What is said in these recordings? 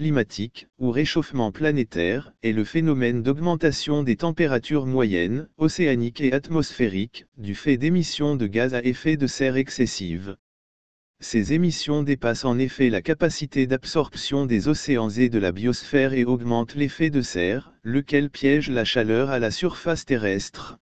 Climatique, ou réchauffement planétaire, est le phénomène d'augmentation des températures moyennes, océaniques et atmosphériques, du fait d'émissions de gaz à effet de serre excessives. Ces émissions dépassent en effet la capacité d'absorption des océans et de la biosphère et augmentent l'effet de serre, lequel piège la chaleur à la surface terrestre.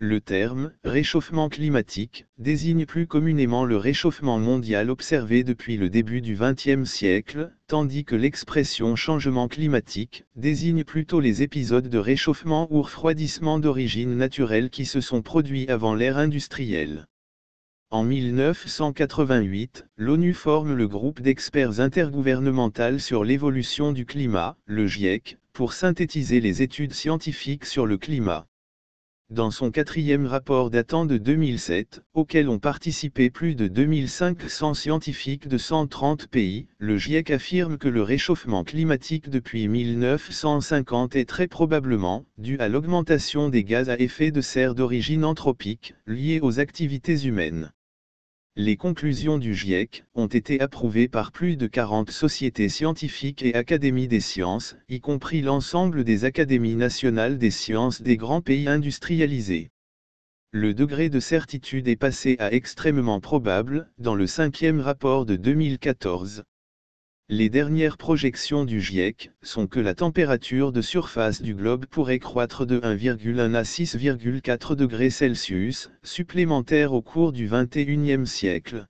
Le terme « réchauffement climatique » désigne plus communément le réchauffement mondial observé depuis le début du XXe siècle, tandis que l'expression « changement climatique » désigne plutôt les épisodes de réchauffement ou refroidissement d'origine naturelle qui se sont produits avant l'ère industrielle. En 1988, l'ONU forme le groupe d'experts intergouvernemental sur l'évolution du climat, le GIEC, pour synthétiser les études scientifiques sur le climat. Dans son 4e rapport datant de 2007, auquel ont participé plus de 2500 scientifiques de 130 pays, le GIEC affirme que le réchauffement climatique depuis 1950 est très probablement dû à l'augmentation des gaz à effet de serre d'origine anthropique, liée aux activités humaines. Les conclusions du GIEC ont été approuvées par plus de 40 sociétés scientifiques et académies des sciences, y compris l'ensemble des académies nationales des sciences des grands pays industrialisés. Le degré de certitude est passé à extrêmement probable, dans le 5e rapport de 2014. Les dernières projections du GIEC sont que la température de surface du globe pourrait croître de 1,1 à 6,4 degrés Celsius, supplémentaires au cours du XXIe siècle.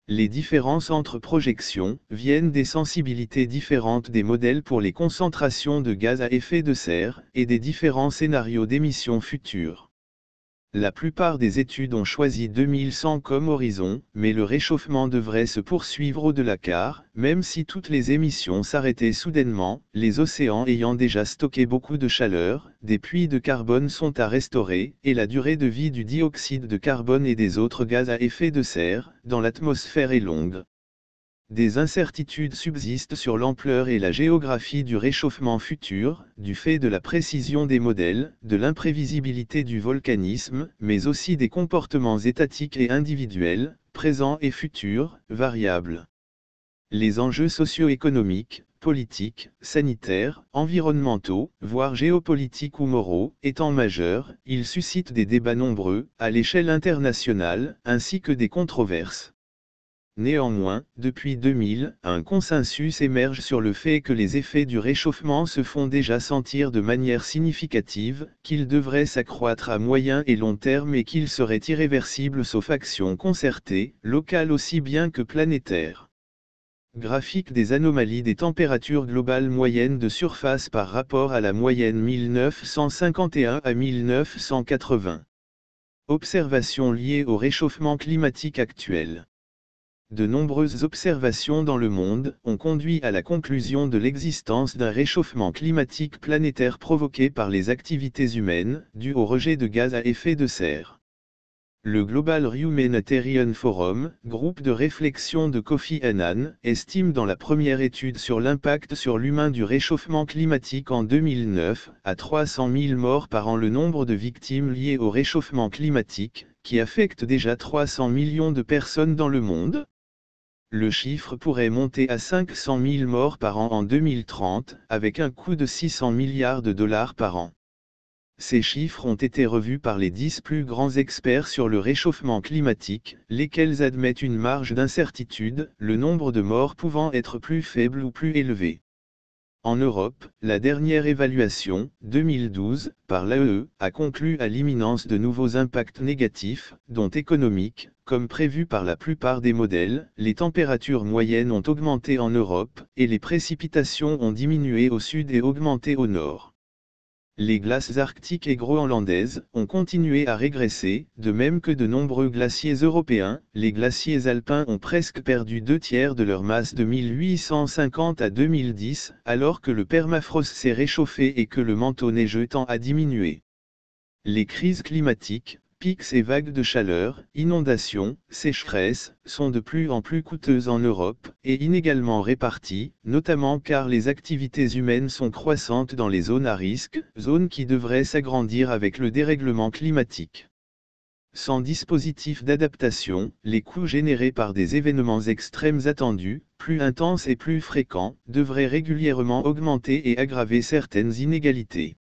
Les différences entre projections viennent des sensibilités différentes des modèles pour les concentrations de gaz à effet de serre, et des différents scénarios d'émissions futures. La plupart des études ont choisi 2100 comme horizon, mais le réchauffement devrait se poursuivre au-delà car, même si toutes les émissions s'arrêtaient soudainement, les océans ayant déjà stocké beaucoup de chaleur, des puits de carbone sont à restaurer, et la durée de vie du dioxyde de carbone et des autres gaz à effet de serre, dans l'atmosphère est longue. Des incertitudes subsistent sur l'ampleur et la géographie du réchauffement futur, du fait de la précision des modèles, de l'imprévisibilité du volcanisme, mais aussi des comportements étatiques et individuels, présents et futurs, variables. Les enjeux socio-économiques, politiques, sanitaires, environnementaux, voire géopolitiques ou moraux, étant majeurs, ils suscitent des débats nombreux, à l'échelle internationale, ainsi que des controverses. Néanmoins, depuis 2000, un consensus émerge sur le fait que les effets du réchauffement se font déjà sentir de manière significative, qu'ils devraient s'accroître à moyen et long terme et qu'ils seraient irréversibles sauf action concertée, locale aussi bien que planétaire. Graphique des anomalies des températures globales moyennes de surface par rapport à la moyenne 1951 à 1980. Observations liées au réchauffement climatique actuel. De nombreuses observations dans le monde ont conduit à la conclusion de l'existence d'un réchauffement climatique planétaire provoqué par les activités humaines, dû au rejet de gaz à effet de serre. Le Global Humanitarian Forum, groupe de réflexion de Kofi Annan, estime dans la première étude sur l'impact sur l'humain du réchauffement climatique en 2009, à 300 000 morts par an le nombre de victimes liées au réchauffement climatique, qui affecte déjà 300 millions de personnes dans le monde. Le chiffre pourrait monter à 500 000 morts par an en 2030, avec un coût de 600 milliards de dollars par an. Ces chiffres ont été revus par les 10 plus grands experts sur le réchauffement climatique, lesquels admettent une marge d'incertitude, le nombre de morts pouvant être plus faible ou plus élevé. En Europe, la dernière évaluation, 2012, par l'AEE, a conclu à l'imminence de nouveaux impacts négatifs, dont économiques, comme prévu par la plupart des modèles, les températures moyennes ont augmenté en Europe, et les précipitations ont diminué au sud et augmenté au nord. Les glaces arctiques et groenlandaises ont continué à régresser, de même que de nombreux glaciers européens. Les glaciers alpins ont presque perdu 2/3 de leur masse de 1850 à 2010, alors que le permafrost s'est réchauffé et que le manteau neigeux tend à diminuer. Les crises climatiques, pics et vagues de chaleur, inondations, sécheresses, sont de plus en plus coûteuses en Europe, et inégalement réparties, notamment car les activités humaines sont croissantes dans les zones à risque, zones qui devraient s'agrandir avec le dérèglement climatique. Sans dispositif d'adaptation, les coûts générés par des événements extrêmes attendus, plus intenses et plus fréquents, devraient régulièrement augmenter et aggraver certaines inégalités.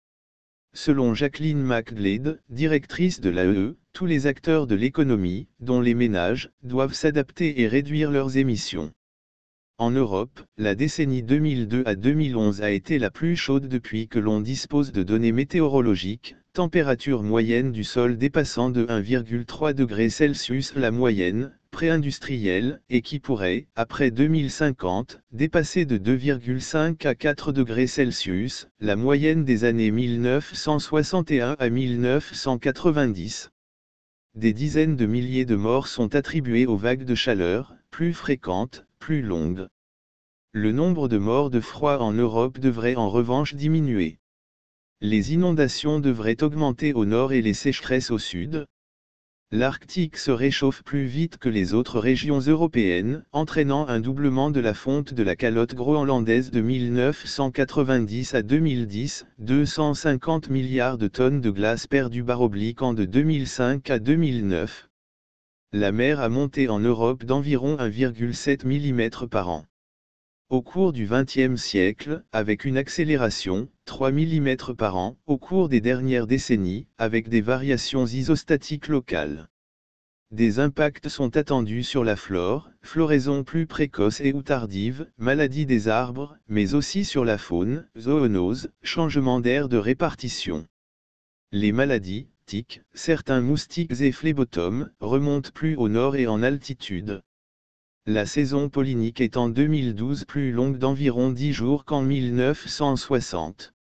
Selon Jacqueline McGlade, directrice de l'AEE, tous les acteurs de l'économie, dont les ménages, doivent s'adapter et réduire leurs émissions. En Europe, la décennie 2002 à 2011 a été la plus chaude depuis que l'on dispose de données météorologiques, température moyenne du sol dépassant de 1,3 degrés Celsius la moyenne, pré-industrielle, et qui pourrait, après 2050, dépasser de 2,5 à 4 degrés Celsius, la moyenne des années 1961 à 1990. Des dizaines de milliers de morts sont attribuées aux vagues de chaleur, plus fréquentes, plus longues. Le nombre de morts de froid en Europe devrait en revanche diminuer. Les inondations devraient augmenter au nord et les sécheresses au sud. L'Arctique se réchauffe plus vite que les autres régions européennes, entraînant un doublement de la fonte de la calotte groenlandaise de 1990 à 2010, 250 milliards de tonnes de glace perdues /en de 2005 à 2009. La mer a monté en Europe d'environ 1,7 mm par an. Au cours du XXe siècle, avec une accélération, 3 mm par an, au cours des dernières décennies, avec des variations isostatiques locales. Des impacts sont attendus sur la flore, floraison plus précoce et ou tardive, maladie des arbres, mais aussi sur la faune, zoonoses, changement d'aire de répartition. Les maladies, tiques, certains moustiques et phlébotomes, remontent plus au nord et en altitude. La saison pollinique est en 2012 plus longue d'environ 10 jours qu'en 1960.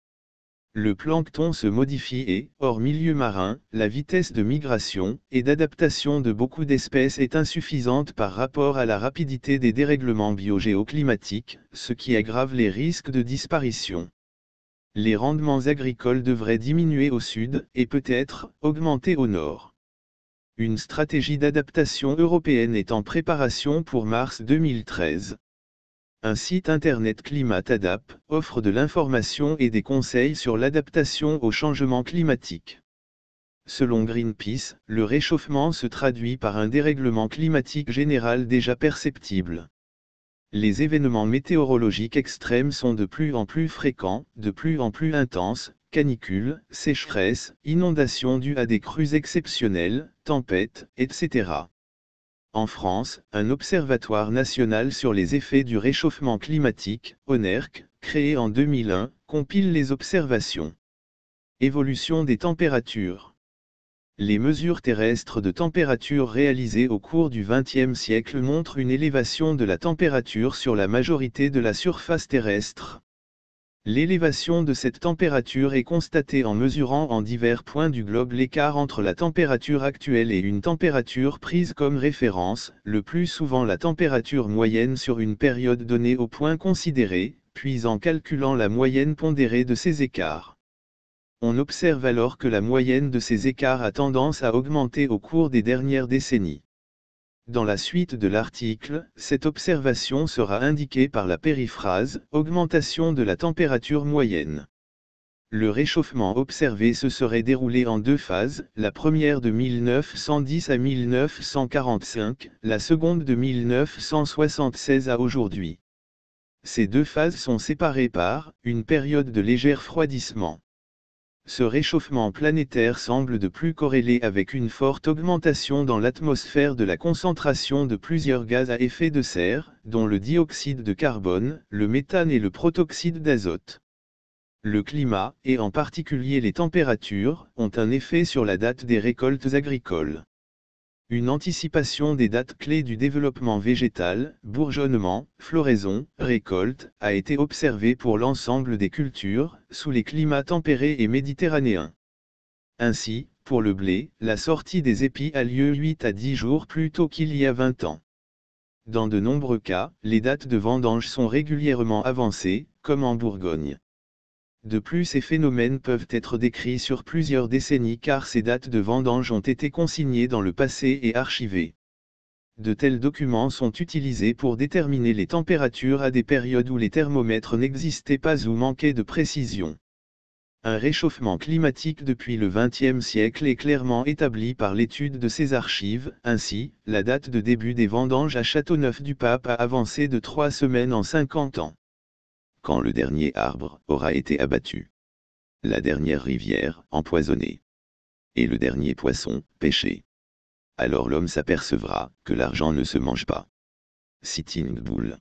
Le plancton se modifie et, hors milieu marin, la vitesse de migration et d'adaptation de beaucoup d'espèces est insuffisante par rapport à la rapidité des dérèglements biogéoclimatiques, ce qui aggrave les risques de disparition. Les rendements agricoles devraient diminuer au sud et peut-être augmenter au nord. Une stratégie d'adaptation européenne est en préparation pour mars 2013. Un site internet ClimatAdapt offre de l'information et des conseils sur l'adaptation au changement climatique. Selon Greenpeace, le réchauffement se traduit par un dérèglement climatique général déjà perceptible. Les événements météorologiques extrêmes sont de plus en plus fréquents, de plus en plus intenses, canicules, sécheresses, inondations dues à des crues exceptionnelles, tempêtes, etc. En France, un observatoire national sur les effets du réchauffement climatique, ONERC, créé en 2001, compile les observations. Évolution des températures. Les mesures terrestres de température réalisées au cours du XXe siècle montrent une élévation de la température sur la majorité de la surface terrestre. L'élévation de cette température est constatée en mesurant en divers points du globe l'écart entre la température actuelle et une température prise comme référence, le plus souvent la température moyenne sur une période donnée au point considéré, puis en calculant la moyenne pondérée de ces écarts. On observe alors que la moyenne de ces écarts a tendance à augmenter au cours des dernières décennies. Dans la suite de l'article, cette observation sera indiquée par la périphrase « augmentation de la température moyenne ». Le réchauffement observé se serait déroulé en deux phases, la première de 1910 à 1945, la seconde de 1976 à aujourd'hui. Ces deux phases sont séparées par une période de léger refroidissement. Ce réchauffement planétaire semble de plus corrélé avec une forte augmentation dans l'atmosphère de la concentration de plusieurs gaz à effet de serre, dont le dioxyde de carbone, le méthane et le protoxyde d'azote. Le climat, et en particulier les températures, ont un effet sur la date des récoltes agricoles. Une anticipation des dates clés du développement végétal, bourgeonnement, floraison, récolte, a été observée pour l'ensemble des cultures, sous les climats tempérés et méditerranéens. Ainsi, pour le blé, la sortie des épis a lieu 8 à 10 jours plus tôt qu'il y a 20 ans. Dans de nombreux cas, les dates de vendange sont régulièrement avancées, comme en Bourgogne. De plus, ces phénomènes peuvent être décrits sur plusieurs décennies car ces dates de vendange ont été consignées dans le passé et archivées. De tels documents sont utilisés pour déterminer les températures à des périodes où les thermomètres n'existaient pas ou manquaient de précision. Un réchauffement climatique depuis le XXe siècle est clairement établi par l'étude de ces archives. Ainsi, la date de début des vendanges à Châteauneuf-du-Pape a avancé de 3 semaines en 50 ans. Quand le dernier arbre aura été abattu, la dernière rivière empoisonnée, et le dernier poisson pêché, alors l'homme s'apercevra que l'argent ne se mange pas. Sitting Bull.